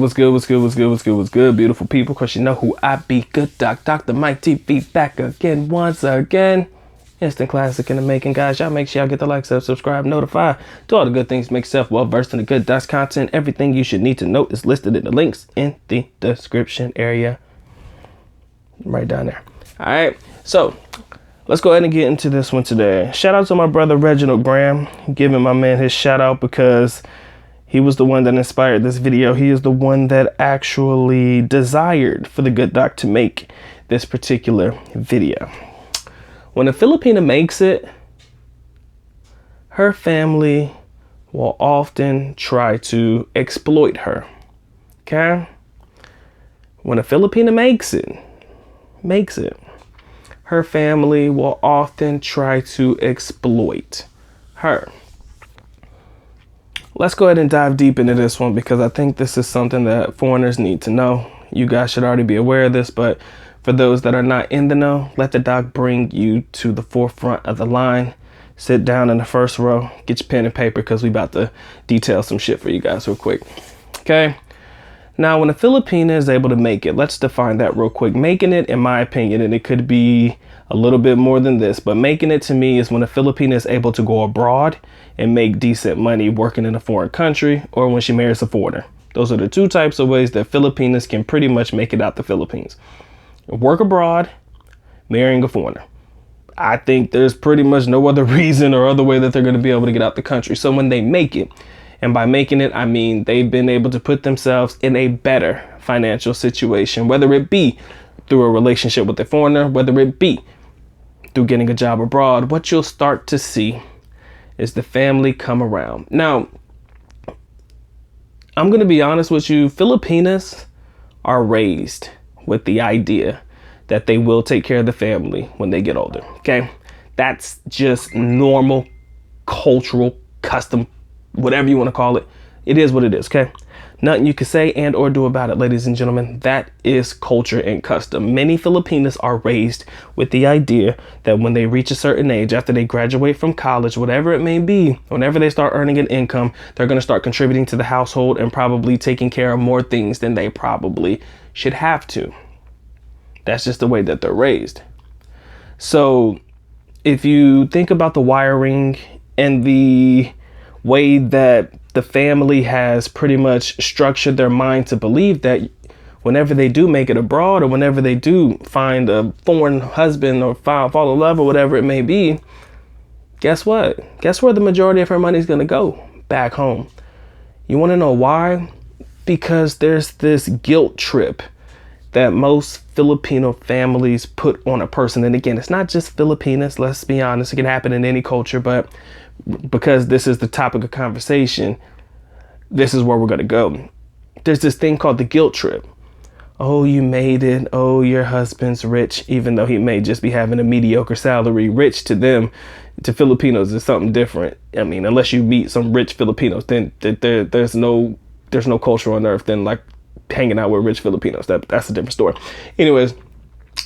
what's good, beautiful people? Cause you know who I be, good doc, Dr. Mike TV back again, once again. Instant classic in the making, guys. Y'all make sure y'all get the like, subscribe, notify, do all the good things, make yourself well versed in the good docs content. Everything you should need to know is listed in the links in the description area. Right down there. All right, so let's go ahead and get into this one today. Shout out to my brother Reginald Graham, giving my man his shout out because he was the one that inspired this video. He is the one that actually desired for the good doc to make this particular video. When a Filipina makes it, her family will often try to exploit her. Okay? When a Filipina makes it, her family will often try to exploit her. Let's go ahead and dive deep into this one because I think this is something that foreigners need to know. You guys should already be aware of this, but for those that are not in the know, let the doc bring you to the forefront of the line. Sit down in the first row, get your pen and paper because we about to detail some shit for you guys real quick. Okay? Now, when a Filipina is able to make it, let's define that real quick. Making it, in my opinion, and it could be a little bit more than this, but making it to me is when a Filipina is able to go abroad and make decent money working in a foreign country, or when she marries a foreigner. Those are the two types of ways that Filipinas can pretty much make it out the Philippines. Work abroad, marrying a foreigner. I think there's pretty much no other reason or other way that they're going to be able to get out the country. So when they make it, and by making it, I mean they've been able to put themselves in a better financial situation, whether it be through a relationship with a foreigner, whether it be through getting a job abroad, what you'll start to see is the family come around. Now, I'm going to be honest with you. Filipinas are raised with the idea that they will take care of the family when they get older. Okay. That's just normal cultural custom, whatever you want to call it. It is what it is. Okay. Nothing you can say and or do about it, ladies and gentlemen. That is culture and custom. Many Filipinas are raised with the idea that when they reach a certain age, after they graduate from college, whatever it may be, whenever they start earning an income, they're going to start contributing to the household and probably taking care of more things than they probably should have to. That's just the way that they're raised. So if you think about the wiring and the way that the family has pretty much structured their mind to believe that whenever they do make it abroad or whenever they do find a foreign husband or fall in love or whatever it may be, guess what? Guess where the majority of her money is going to go? Back home. You want to know why? Because there's this guilt trip that most Filipino families put on a person. And again, it's not just Filipinas. Let's be honest. It can happen in any culture, but because this is the topic of conversation, this is where we're going to go. There's this thing called the guilt trip. Oh, you made it. Oh, your husband's rich, even though he may just be having a mediocre salary. Rich to them, to Filipinos, is something different. I mean, unless you meet some rich Filipinos, then there's no culture on earth than like hanging out with rich Filipinos. That's a different story. Anyways,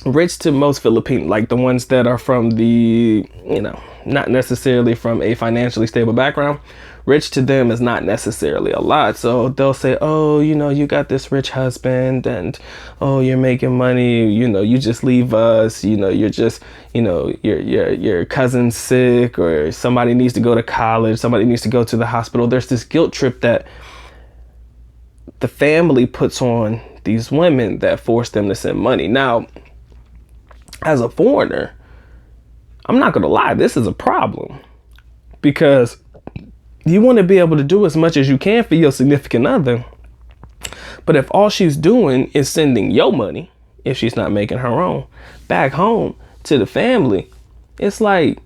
rich to most Filipinos, like the ones that are from the, not necessarily from a financially stable background, rich to them is not necessarily a lot. So they'll say, oh, you got this rich husband and, oh, you're making money, you just leave us, you're just, your cousin's sick or somebody needs to go to college, somebody needs to go to the hospital. There's this guilt trip that the family puts on these women that force them to send money. Now, as a foreigner, I'm not going to lie, this is a problem because you want to be able to do as much as you can for your significant other. But if all she's doing is sending your money, if she's not making her own, back home to the family, it's like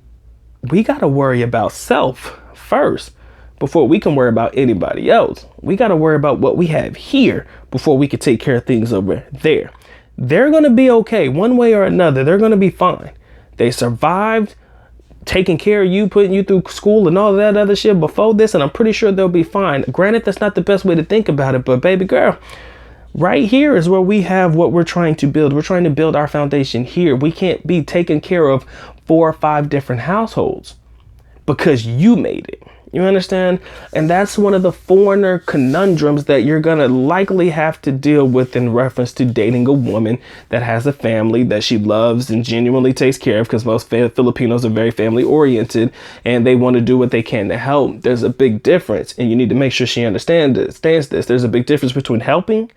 we got to worry about self first before we can worry about anybody else. We got to worry about what we have here before we can take care of things over there. They're going to be okay one way or another. They're going to be fine. They survived taking care of you, putting you through school and all that other shit before this, and I'm pretty sure they'll be fine. Granted, that's not the best way to think about it, but baby girl, right here is where we have what we're trying to build. We're trying to build our foundation here. We can't be taking care of 4 or 5 different households because you made it. You understand? And that's one of the foreigner conundrums that you're going to likely have to deal with in reference to dating a woman that has a family that she loves and genuinely takes care of, because most Filipinos are very family oriented and they want to do what they can to help. There's a big difference, and you need to make sure she understands this. There's a big difference between helping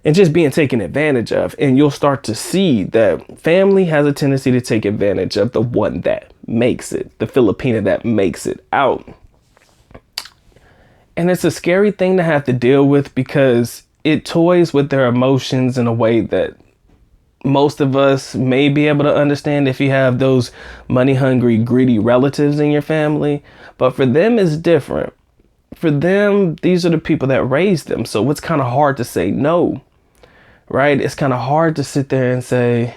and just being taken advantage of. And you'll start to see that family has a tendency to take advantage of the one that makes it, the Filipina that makes it out. And it's a scary thing to have to deal with, because it toys with their emotions in a way that most of us may be able to understand if you have those money hungry, greedy relatives in your family. But for them, it's different. For them, these are the people that raised them. So it's kind of hard to say no. Right? It's kind of hard to sit there and say,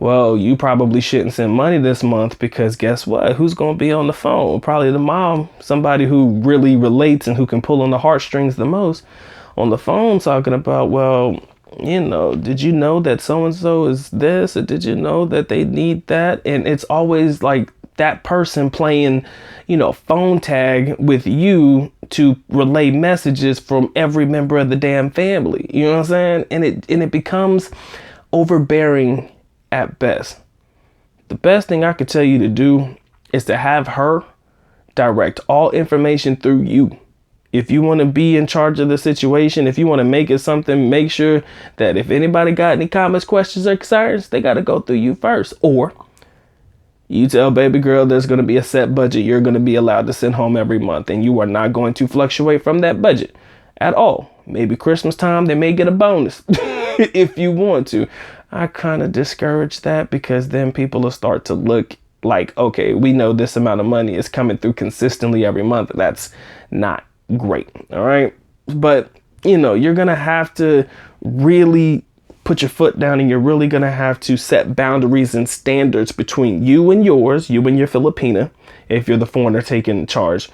well, you probably shouldn't send money this month, because guess what? Who's going to be on the phone? Probably the mom, somebody who really relates and who can pull on the heartstrings the most, on the phone talking about, well, you know, did you know that so-and-so is this? Or did you know that they need that? And it's always like that person playing, you know, phone tag with you to relay messages from every member of the damn family. You know what I'm saying? And it becomes overbearing at best. The best thing I could tell you to do is to have her direct all information through you. If you want to be in charge of the situation, if you want to make it something, make sure that if anybody got any comments, questions, or concerns, they got to go through you first. Or you tell baby girl there's going to be a set budget you're going to be allowed to send home every month, and you are not going to fluctuate from that budget at all. Maybe Christmas time, they may get a bonus if you want to. I kind of discourage that, because then people will start to look like, okay, we know this amount of money is coming through consistently every month. That's not great. All right. But, you know, you're going to have to really put your foot down, and you're really going to have to set boundaries and standards between you and yours, you and your Filipina, if you're the foreigner taking charge,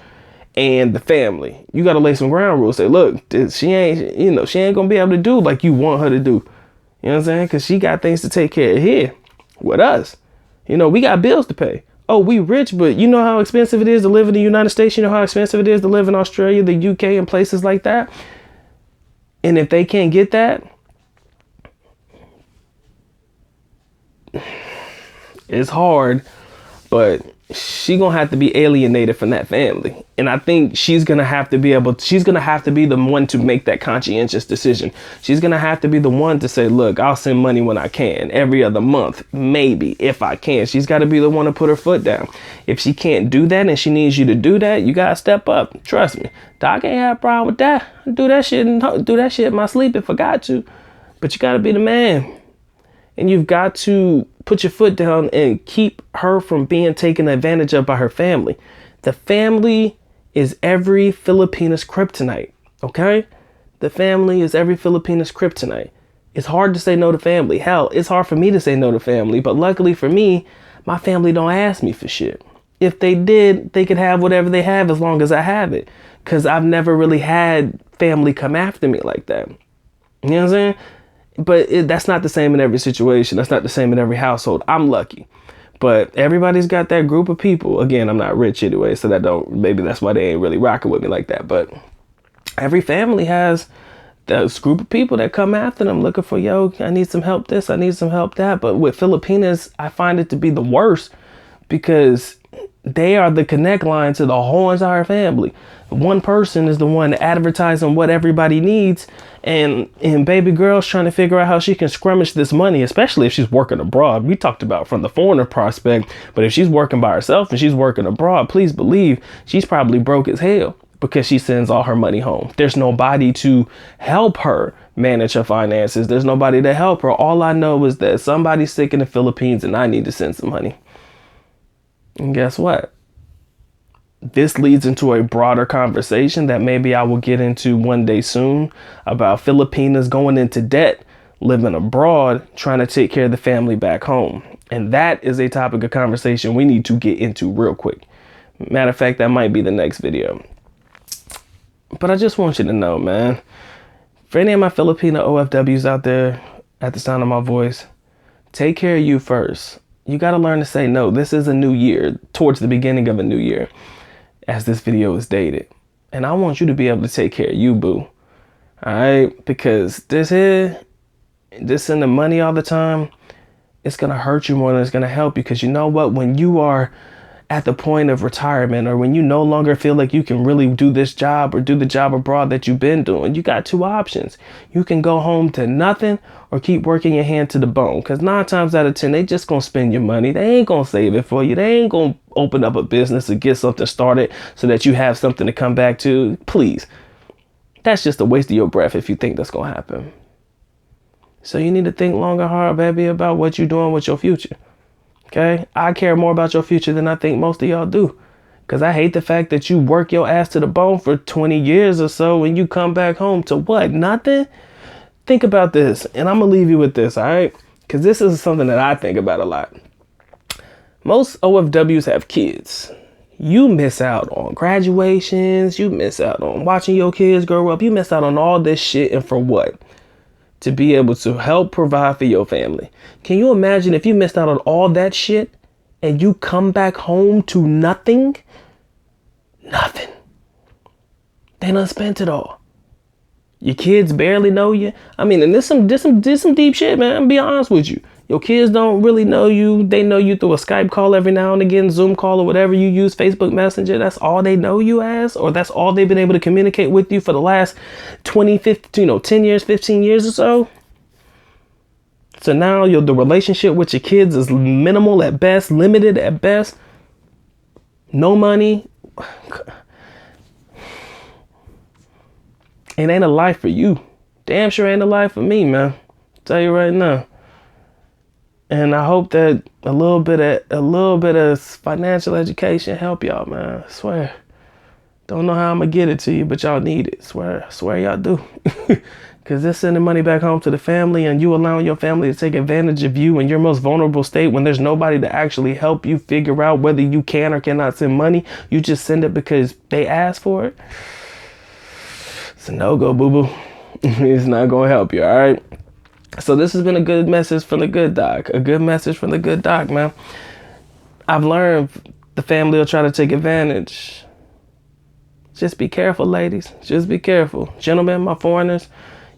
and the family. You got to lay some ground rules. Say, look, she ain't going to be able to do like you want her to do. You know what I'm saying? Because she got things to take care of here with us. You know, we got bills to pay. Oh, we rich, but you know how expensive it is to live in the United States? You know how expensive it is to live in Australia, the UK, and places like that? And if they can't get that, it's hard, but she gonna have to be alienated from that family. And I think she's gonna have to be the one to make that conscientious decision. She's gonna have to be the one to say, look, I'll send money when I can, every other month, maybe, if I can. She's got to be the one to put her foot down. If she can't do that and she needs you to do that, you gotta step up. Trust me, Doc ain't have a problem with that. Do that shit in my sleep if I got to. But you gotta be the man. And you've got to put your foot down and keep her from being taken advantage of by her family. The family is every Filipina's kryptonite, okay? The family is every Filipina's kryptonite. It's hard to say no to family. Hell, it's hard for me to say no to family, but luckily for me, my family don't ask me for shit. If they did, they could have whatever they have as long as I have it, because I've never really had family come after me like that. You know what I'm saying? But that's not the same in every situation. That's not the same in every household. I'm lucky. But everybody's got that group of people. Again, I'm not rich anyway, so maybe that's why they ain't really rocking with me like that. But every family has this group of people that come after them looking for, yo, I need some help this, I need some help that. But with Filipinas, I find it to be the worst, because they are the connect line to the whole entire family. One person is the one advertising what everybody needs, and baby girl's trying to figure out how she can scrummage this money, especially if she's working abroad. We talked about from the foreigner prospect, but if she's working by herself and she's working abroad, please believe she's probably broke as hell, because she sends all her money home. There's nobody to help her manage her finances. There's nobody to help her. All I know is that somebody's sick in the Philippines and I need to send some money. And guess what? This leads into a broader conversation that maybe I will get into one day soon, about Filipinas going into debt, living abroad, trying to take care of the family back home. And that is a topic of conversation we need to get into real quick. Matter of fact, that might be the next video. But I just want you to know, man, for any of my Filipino OFWs out there at the sound of my voice, take care of you first. You got to learn to say no. This is a new year, towards the beginning of a new year. as this video is dated. And I want you to be able to take care of you, boo. All right? Because this in the money all the time, it's going to hurt you more than it's going to help you. Because you know what? When you are at the point of retirement, or when you no longer feel like you can really do this job or do the job abroad that you've been doing, you got two options. You can go home to nothing or keep working your hand to the bone. Because 9 times out of 10, they just going to spend your money. They ain't going to save it for you. They ain't going to open up a business or get something started so that you have something to come back to. Please. That's just a waste of your breath if you think that's going to happen. So you need to think long and hard, baby, about what you're doing with your future. Okay? I care more about your future than I think most of y'all do. Because I hate the fact that you work your ass to the bone for 20 years or so and you come back home to what? Nothing? Think about this. And I'm going to leave you with this, all right? Because this is something that I think about a lot. Most OFWs have kids. You miss out on graduations. You miss out on watching your kids grow up. You miss out on all this shit. And for what? To be able to help provide for your family. Can you imagine if you missed out on all that shit and you come back home to nothing? Nothing. They done spent it all. Your kids barely know you. I mean, and this some deep shit, man. I'm be honest with you. Your kids don't really know you. They know you through a Skype call every now and again, Zoom call or whatever you use, Facebook Messenger. That's all they know you as, or that's all they've been able to communicate with you for the last 20, 15, 10 years, 15 years or so. So now the relationship with your kids is minimal at best, limited at best. No money. It ain't a life for you. Damn sure ain't a life for me, man. I'll tell you right now. And I hope that a little bit of financial education help y'all, man. I swear. Don't know how I'm gonna get it to you, but y'all need it. Swear y'all do. Because they're sending money back home to the family and you allowing your family to take advantage of you in your most vulnerable state when there's nobody to actually help you figure out whether you can or cannot send money. You just send it because they asked for it. It's a no-go, boo-boo. It's not gonna help you, all right? So this has been a good message from the good doc. A good message from the good doc, man. I've learned the family will try to take advantage. Just be careful, ladies. Just be careful. Gentlemen, my foreigners,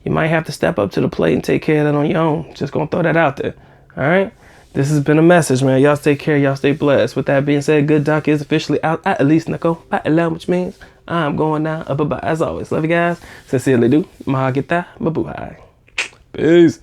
you might have to step up to the plate and take care of that on your own. Just gonna throw that out there. All right? This has been a message, man. Y'all stay care. Y'all stay blessed. With that being said, good doc is officially out. At least Nico. Which means I'm going now. Bye-bye. As always, love you guys. Sincerely do. Mahagita. Mabuhay. Peace.